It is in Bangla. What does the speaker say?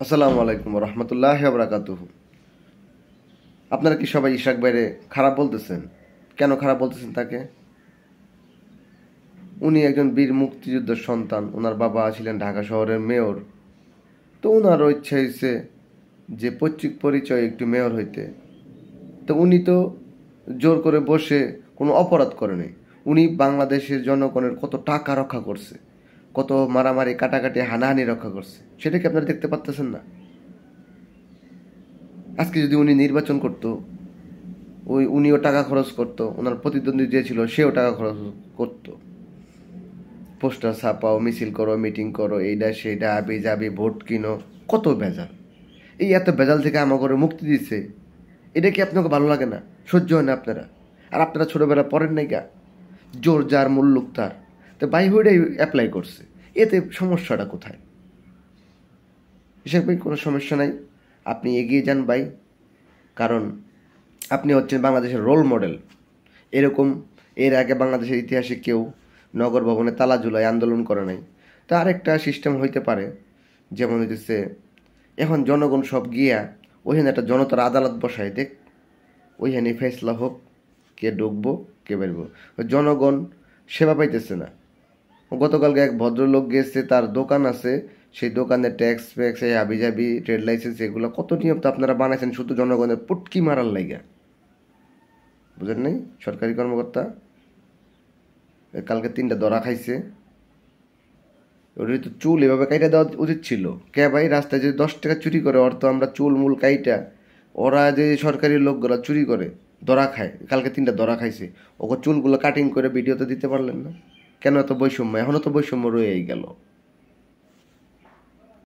আসসালামু আলাইকুম রহমতুল্লাহ বারাকাতুহু। আপনারা কি সবাই ইশরাক ভাইরে খারাপ বলতেছেন? কেন খারাপ বলতেছেন তাকে? উনি একজন বীর মুক্তিযোদ্ধার সন্তান। ওনার বাবা ছিলেন ঢাকা শহরের মেয়র। তো ওনারও ইচ্ছা হয়েছে যে পৈতৃক পরিচয় একটু মেয়র হইতে। তো উনি তো জোর করে বসে কোনো অপরাধ করেনি। উনি বাংলাদেশের জনগণের কত টাকা রক্ষা করছে, কত মারামারি কাটাকাটি হানাহানি রক্ষা করছে, সেটা কি আপনারা দেখতে পাচ্তেছেন না? আজকে যদি উনি নির্বাচন করতো, উনিও টাকা খরচ করতো, ওনার প্রতিদ্বন্দ্বী যে ছিল সেও টাকা খরচ করতো। পোস্টার ছাপাও, মিছিল করো, মিটিং করো, এইটা সেইটা, আবি যাবি, ভোট কিনো, কত ভেজাল। এই এত ভেজাল থেকে আমাকে মুক্তি দিচ্ছে, এটা কি আপনাকে ভালো লাগে না? সহ্য হয় না আপনারা? আর আপনারা ছোটবেলা পড়েন নাই গা, জোর যার মুল্লুক তার। তো ভাই ওইটাই অ্যাপ্লাই করছে। এতে সমস্যাটা কোথায়? হিসাব ভাই কোনো সমস্যা নাই, আপনি এগিয়ে যান ভাই। কারণ আপনি হচ্ছেন বাংলাদেশের রোল মডেল। এরকম এর আগে বাংলাদেশের ইতিহাসে কেউ নগর ভবনে তালা ঝুলায় আন্দোলন করে নাই। তা আরেকটা সিস্টেম হইতে পারে, যেমন হইতেছে এখন জনগণ সব গিয়া ওইখানে একটা জনতার আদালত বসায় দেখ, ওইখানে ফেসলা হোক, কে ঢুকবো কে বেরবো। জনগণ সেবা পাইতেছে না। গতকালকে এক ভদ্রলোক গেছে, তার দোকান আছে, সেই দোকানে ট্যাক্স ফ্যাক্স, এই হাবিজাবি, ট্রেড লাইসেন্স, এগুলো কত নিয়ম তো আপনারা বানাইছেন শুধু জনগণের পুটকি মারার লাইগা। বুঝেন নাই? সরকারি কর্মকর্তা কালকে 3টা ধরা খাইছে। ওদের তো চুল এভাবে কাইটা দেওয়া উচিত ছিল। কে ভাই, রাস্তায় যে 10 টাকা চুরি করে, ওর তো আমরা চুল মূল কাইটা, ওরা যে সরকারি লোকগুলা চুরি করে ধরা খায়, কালকে 3টা ধরা খাইছে। ওকে চুলগুলো কাটিং করে ভিডিওতে দিতে পারলেন না কেন? এত বৈষম্য, এখনো তো বৈষম্য রয়েই গেল।